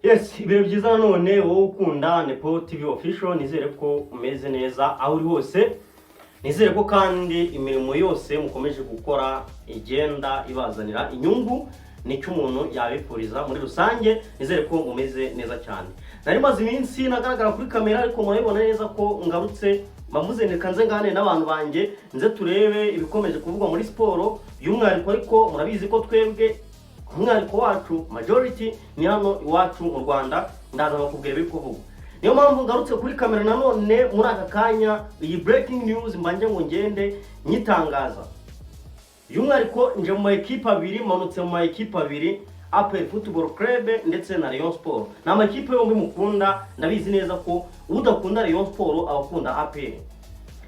Yes, ibihe byiza none wowe ukunda Nepo TV official, nizere ko umeze neza aho uri hose. Nizere ko kandi imirimo yose mukomeje gukora igenda ibazanira inyungu nicyo umuntu yabipfuriza muri rusange. Nizere ko umeze neza cyane. Nari maze iminsi nagaragara kuri kamera ariko murabibona neza ko ngarutse mamuzendeka nze ngane n'abantu banjye nze turebe ibikomeje kuvugwa muri siporo y'umwihariko, ariko murabizi ko twebwe umwihariko wacu majority ni hano iwacu mu Rwanda. Ndaza bakubwira biri kuvugwa, niyo mpamvu ngarutse kuri kamera nanone muri aka kanya. Iyi breaking news mbanje ngo ngende nyitangaza y'umwihariko nje mu equipe abiri, manutse mu equipe abiri, APR Football Club ndetse na Rayon Sport. Na amakipe yombi mukunda, ndabizi neza ko udakunda Rayon Sport abakunda APR.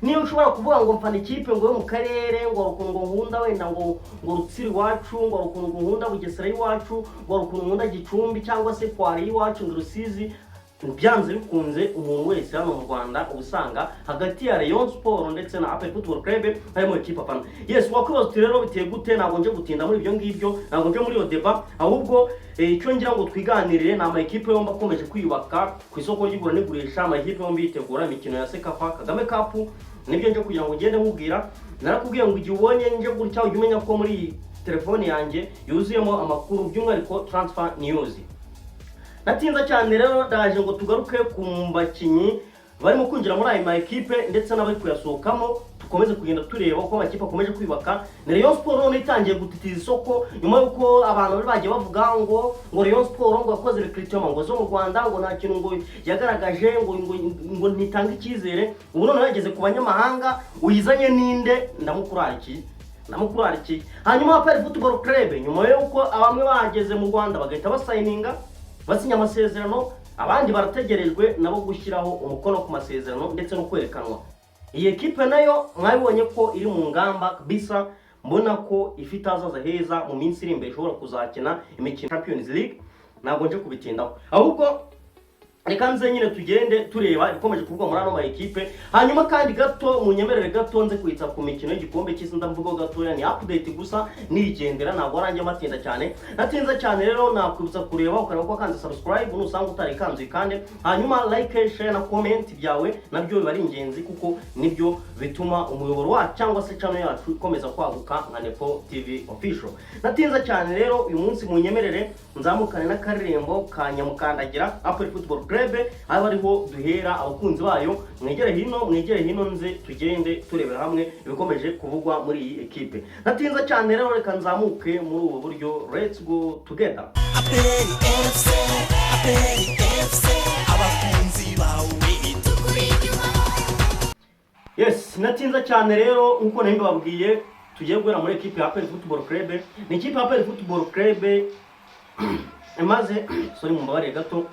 Niyo ushobora kuvuga ngo mfana ikipe ngo yo mu karere, ngo rukungo nkunda wenda ngo rutsiri wacu, ngo rukungo nkunda Bugesera iwacu, ngo rukungo nkunda Gicumbi cyangwa se Kwari iwacu ngo Rusizi, byanze bikunze umuntu wese hano mu Rwanda ubusanga hagati ya Rayon Sport ndetse na APR Football Club harimo ikipe afana. Yes, wakwibaza rero biteye gute? Ntabwo nje gutinda muri ibyo ngibyo, ntabwo nje muri iyo deba, ahubwo icyo ngira ngo twiganirire na amakipe yombi akomeje kwiyubaka ku isoko ry'igura n'igurisha. Amakipe yombi yitegura imikino ya Sekafa Kagame Cup, nibyo nje kugira ngo ngende nkubwira. Narakubwiye ngo igihe ubonye nje gutya ujye umenya ko muri telefone yanjye yuzuyemo amakuru by'umwihariko transfer news. Natinza cyane rero ndaje ngo tugaruke ku bakinyi barimo kwinjira muri aya makipe ndetse n'abari kuyasohokamo, tukomeze kugenda tureba uko amakipe akomeje kwibaka. Ni Rayon Sport none itangiye gutitiza isoko nyuma yuko abantu bari bagiye bavuga ngo Rayon Sport ngo yakoze recruitment ngo zo mu Rwanda ngo nta kintu ngo yagaragaje ngo ntitanga icyizere. Ubu none yageze ku banyamahanga, uyizanye ninde? Ndamukurariki. Hanyuma APR Football Club nyuma yuko abamwe bageze mu Rwanda bagahita basayininga basinya amasezerano, abandi barategerejwe nabo gushyiraho umukono ku masezerano ndetse no kwerekanwa. Iyi equipe nayo mwabibonye ko iri mu ngamba kabisa, mbona ko ifite azaza heza mu minsi iri imbere ishobora kuzakina imikino Champions League. Ntabwo nje kubitindaho, ahubwo reka nze nyine tugende tureba ikomeje kuvugwa muri ano ma equipe. Hanyuma kandi gato munyemerere gato nze kwitsa ku mikino y'igikombe cy'isi, ndamvuga gato ni update gusa nigendera, ntabwo aranjye matinda cyane. Natinza cyane rero nakwibutsa kureba ukareba ko kanze subscribe nusanga utari kanze kandi hanyuma like, share na comment byawe nabyo biba ari ingenzi, kuko nibyo bituma umuyoboro wa cyangwa se channel yacu ikomeza kwaguka nka Nepo TV official. Natinza cyane rero uyu munsi munyemerere nzamukane n'akarembo ka Nyamukandagira APR Football Club, aho ariho duhera abakunzi bayo. Mwegere hino nze tugende turebera hamwe ibikomeje kuvugwa muri iyi equipe. Natinza cyane rero reka nzamuke muri ubu buryo. Let's go together. APR FC abakunzi bawe itukurikira. Yes, natinza cyane rero nkuko nari mbabwiye tugiye guhera muri equipe ya APR Football Club. Ni equipe ya APR Football Club emaze mu mbabare gato.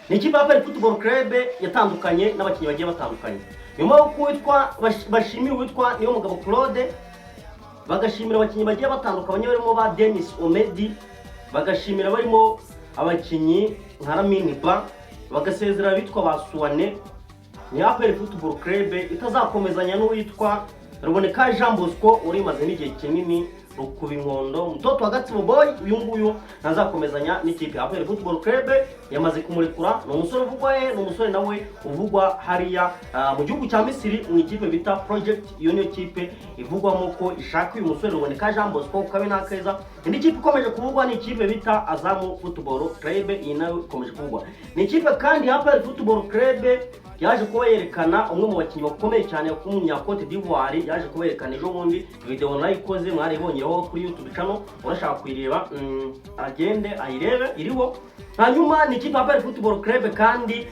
Ni ikipe ya APR Football Club yatandukanye n'abakinnyi bagiye batandukanye. Nyuma y'uko witwa bashimira witwa niyo mugabo Claude, bagashimira abakinnyi bagiye batandukanye barimo ba Denis Omedi, bagashimira barimo abakinnyi nka Lamine Ba, bagasezera bitwa Basuwane. Ni APR Football Club itazakomezanya n'uwitwa Ruboneka Jean Bosco uri maze n'igihe kinini rukuba inkondo, mtoto wa Gatsibo boy. Uyu nguyu nazakomezanya n'ikipe ya APR Football Club, yamaze kumurekura. Ni umusore uvugwa ni umusore nawe uvugwa hariya mu gihugu cya Misiri mu ikipe bita Project. Iyo niyo kipe ivugwamo ko ishaka uyu musore Ruboneka Jean Bosco kabe nakeza. Indi kipe ikomeje kuvugwa ni ikipe bita Azam Football Club, iyi nayo ikomeje kuvugwa. Ni ikipe kandi APR Football Club yaje kuba yerekana umwe mu bakinnyi bakomeye cyane w'umunya Cote d'Ivoire. Yaje kuba yerekana ejo bundi video nayikoze, mwaribonyeho kuri YouTube channel, urashaka kuyireba agende ayirebe iriho. Hanyuma ni ikipe ya APR Football Club kandi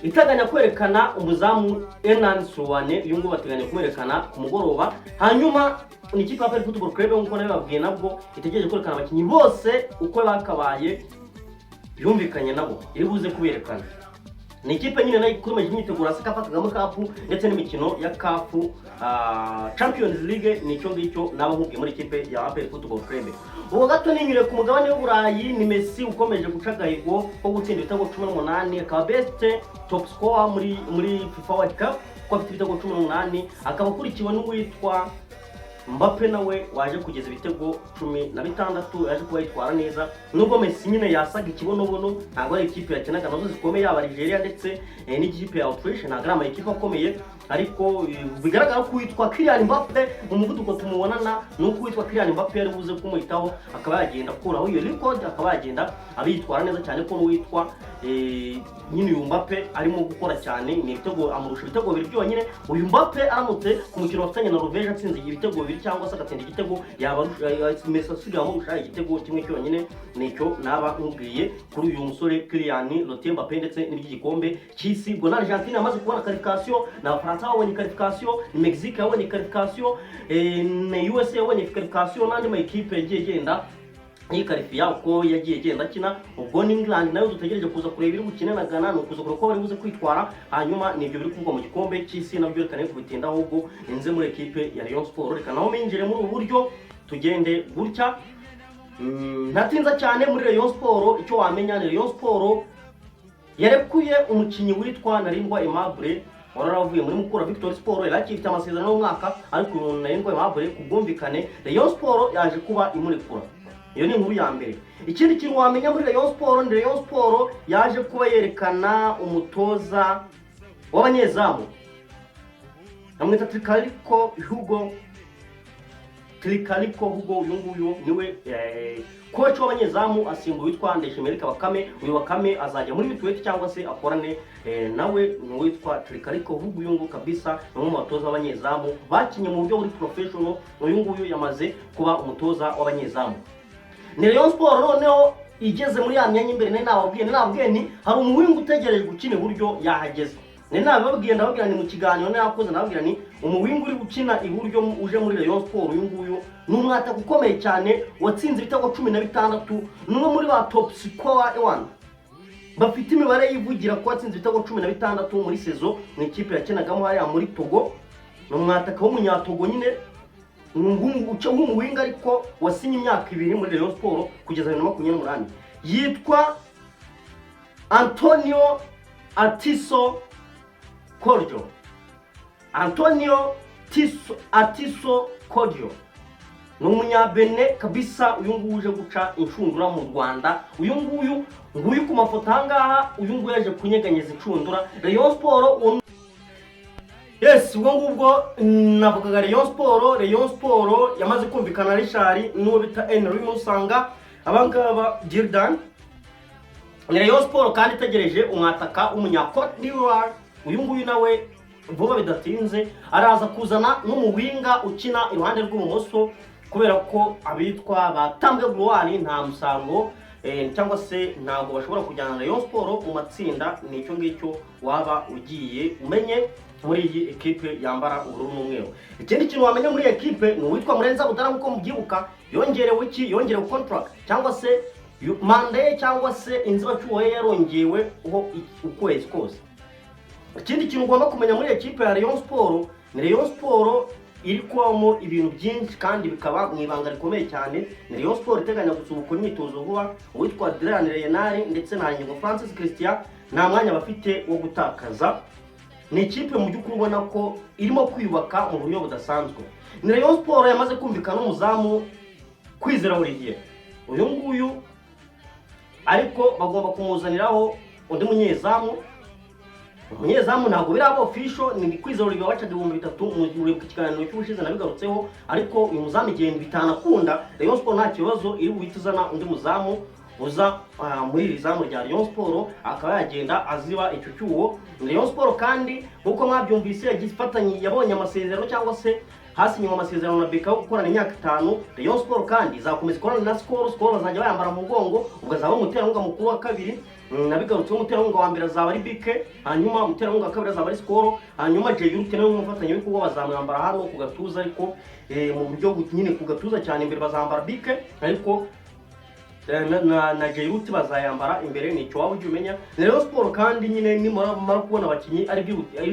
iteganya kwerekana umuzamu Enan Suwane. Uyu nguyu bateganya kumwerekana ku mugoroba. Hanyuma ni ikipe ya APR Football Club nkuko nabibabwiye nabwo itegereje kwerekana abakinnyi bose uko bakabaye yumvikanye nabo iri buze kuberekana. Ni ikipe nyine nayo ikomeje imyitegura Sekafa Kagame Cup ndetse n'imikino ya CAF Champions League. Nicyo ngicyo nabo nkubwiye muri ikipe ya APR Football Club. Uwo gato ninyure ku mugabane w'Uburayi ni Messi ukomeje guca gahigo ko gutsinda ibitego 18, akaba best top scorer muri FIFA World Cup ko afite ibitego 18, akaba akurikiwe n'uwitwa Mbappe nawe waje kugeza ibitego 16 yaje kuba yitwara neza, nubwo Messi nyine yasaga ikibonobono, ntabwo ari ikipe yakinaga nazo zikomeye yaba Algeria ndetse n'ikipe ya Autriche, ntabwo ari amakipe akomeye, ariko bigaragara ko witwa Kylian Mbappe umuvuduko tumubonana nuko witwa Kylian Mbappe yari buze kumwitaho akaba yagenda akuraho iyo record, akaba yagenda abitwara neza cyane ko witwa nyine uyu Mbappe arimo gukora cyane, ni ibitego amurusha ibitego bibiri byonyine. Uyu Mbappe aramutse ku mukino wafatanye na Norvège atsinze ibitego bibiri cyangwa se agatsinda igitego, yaba Messi asigaye amurusha igitego kimwe cyonyine. Nicyo naba nkubwiye kuri uyu musore Kylian Mbappe ndetse n'igikombe cy'isi. Ubwo na Argentine yamaze kubona qualification, na France yabonye qualification, ni Mexique yabonye qualification, na USA yabonye qualification, n'andi ma equipe yagiye genda yikarifiya uko yagiye genda kina. Ubwo ni England nayo dutegereje kuza kureba iri gukina na Ghana, no kuza kureba ko bari buze kwitwara, hanyuma nibyo biri kuvugwa mu gikombe cy'isi nabyo rekane kubitinda, ahubwo inze muri equipe ya Rayon Sport. Reka naho minjire muri ubu buryo tugende gutya, ntatinza cyane muri Rayon Sport. Icyo wamenya ni Rayon Sport yarekuye umukinnyi witwa Narindwa Aimable waravuye muri Mukura Victory Sport, yarakifite amasezerano y'umwaka, ariko uyu Narindwa Aimable kubwumvikane Rayon Sport yaje kuba imurekura. Iyo ni inkuru ya mbere. Ikindi kintu wamenya muri Rayon Sport, ni Rayon Sport yaje kuba yerekana umutoza w'abanyezamu, amwita Trikaliko Hugo. Uyu nguyu niwe coach w'abanyezamu, asimbuye witwa Ndeshimeri Bakame. Uyu Bakame azajya muri Bitweti cyangwa se akorane nawe ni witwa Trikaliko Hugo. Uyu nguyu kabisa ni umwe mu batoza w'abanyezamu bakinye mu buryo buri professional. Uyu nguyu yamaze kuba umutoza w'abanyezamu. Ni Rayon Sport noneho igeze muri ya myanya imbere. Nababwiye ni hari umuwingu utegereje gukina iburyo yahageze. Ndababwira ni mu kiganiro nakoze, ndababwira ni umuwingu uri gukina iburyo uje muri Rayon Sport. Uyu nguyu ni umwataka ukomeye cyane, watsinze ibitego 16, n'umwe muri ba top scorer 1 bafite imibare yivugira ko watsinze ibitego 16 muri saison mu ikipe yakinagamo hariya muri Togo. Ni umwataka w'umunyatogo nyine, nk'umuwinga ariko wasinye imyaka 2 muri Rayon Sport kugeza 2028. Yitwa Antonio Atiso Kodjo. Ni umunyabene kabisa. Uyu nguyu uje guca inshundura mu Rwanda. Uyu nguyu ku mafoto ahangaha, uyu nguyu yaje kunyeganyeza inshundura Rayon Sport. Yes, ubwo navugaga Rayon Sport yamaze kumvikana Richard n'uwo bita Henry Musanga, abangaba Jordan. Ni Rayon Sport kandi itegereje umwataka w'umunyacote d'Ivoire. Uyu nguyu nawe vuba bidatinze araza kuzana n'umuwinga ukina iruhande rw'ubumoso, kubera ko abitwa batambwe Gloire nta musango cyangwa se ntabwo bashobora kujyana na Rayon Sport mu matsinda. Nicyo ngicyo waba ugiye umenye muri iyi equipe yambara ubururu n'umweru. Ikindi kintu wamenya muri equipe ni uwitwa Murenza Budara, nkuko mubyibuka yongerewe contract cyangwa se manda cyangwa se inzibacyuho yarongewe ukwezi kose. Ikindi kintu ugomba kumenya muri equipe ya Rayon Sport, ni Rayon Sport iri kubamo ibintu byinshi kandi bikaba mu ibanga rikomeye cyane. Ni Rayon Sport iteganya gusubukura imyitozo vuba. Uwitwa Adrien Renard ndetse na Ngingo Francis Christian nta mwanya bafite wo gutakaza. Ni ikipe mu by'ukuri ubona ko irimo kwiyubaka mu buryo budasanzwe. Ni Rayon Sport yamaze kumvikana n'umuzamu Kwizera Olivier. Uyu nguyu ariko bagomba kumuzaniraho undi munyezamu. Umunyezamu ntabwo birabo official, ni Kwizera Olivier wacaga 3000 muri kiganiro cy'ubushize nabigarutseho, ariko uyu muzamu igenda bitanakunda. Rayon Sport nta kibazo iri buhituzana undi muzamu uza muri rizamu rya Rayon Sport, akaba yagenda aziba icyo cyuho. Rayon Sport kandi uko mwabyumvise yagifatanye, yabonye amasezerano cyangwa se hasinywe amasezerano na Beka gukorana imyaka 5. Rayon Sport kandi izakomeza ikorana na Skol bazajya bayambara mu mugongo, ubwo azaba umuterankunga mukuru wa kabiri. Nabigarutse umuterankunga wa mbere azaba ari Bike, hanyuma umuterankunga wa kabiri azaba ari Skol, hanyuma Jeyurute nawe umufatanya w'ikuba bazamwambara hano ku gatuza, ariko mu buryo nyine ku gatuza cyane imbere bazambara Bike, ariko na Jeyurute bazayambara imbere. Nicyo waba ujye umenya. Rayon Sport kandi nyine nimara kubona abakinnyi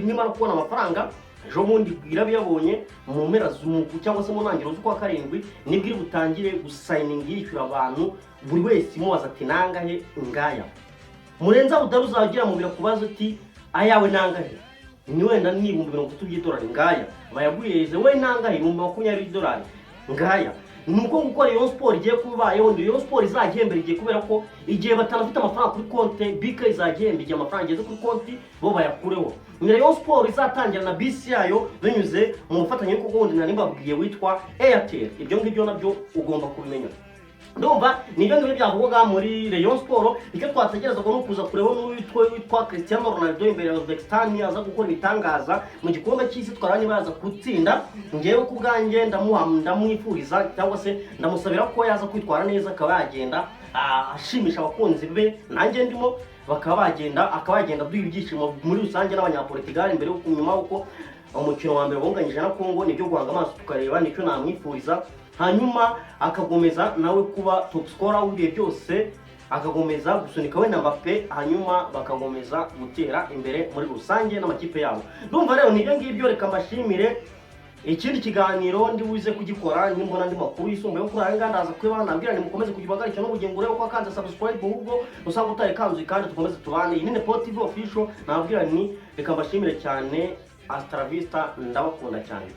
nimara kubona amafaranga, ejo bundi irabiyabonye mu mpera z'umuku cyangwa se mu ntangiriro z'ukwa 7 nibwo iri butangire gusayininga yishyura abantu, buri wese imubaza ati nangahe ngaya. Murenza Budara uzagira mu biro kubaza uti ayawe nangahe. ni wenda ni $30 by'idolari ngaya bayagwiheze we nangahe $20 ngaya nuko gukora Rayon Sport igiye kubayeho ndi Rayon Sport izagihembera igiye kubera ko igihe batanafite amafaranga kuri konte BK izagihembera igihe amafaranga ageze kuri konti bo bayakureho ni Rayon Sport izatangira na bisi yayo binyuze mu mufatanye ko gundi nari mbabwiye witwa Airtel ibyo ngibyo nabyo ugomba kubimenya ndumva nibyo ngibyo byavugwaga muri Rayon Sport icyo twategereza ko nukuza kureba n'uwitwa Cristiano Ronaldo imbere ya Uzbekistan aza gukora ibitangaza mu gikombe cy'isi twaranye baza gutsinda ngewe ku bwanjye ndamwifuriza cyangwa se ndamusabira ko yaza kwitwara neza akaba yagenda ashimisha abakunzi be nanjye ndimo akaba yagenda duha ibyishimo muri rusange n'abanyapolitikari imbere yo kunyuma uko umukino wa mbere bonganyije na Kongo nibyo guhanga amaso tukareba nicyo namwifuriza hanyuma akagomeza nawe kuba top scorer w'ibihe byose akagomeza gusunika we na Mbappe hanyuma bakagomeza gutera imbere muri rusange n'amakipe yabo ndumva rero nibyo ngibyo reka mbashimire ikindi kiganiro ndi buze kugikora nimbona ndi makuru yisumbuye kuri aya nganda aza kweba nabwira ni mukomeze kugibagarika no bugingo rero ko kanza subscribe ahubwo usanga utari kanzu kandi tukomeze tubane iyi ni Nepo TV official nabwira ni reka mbashimire cyane hasta la vista ndabakunda cyane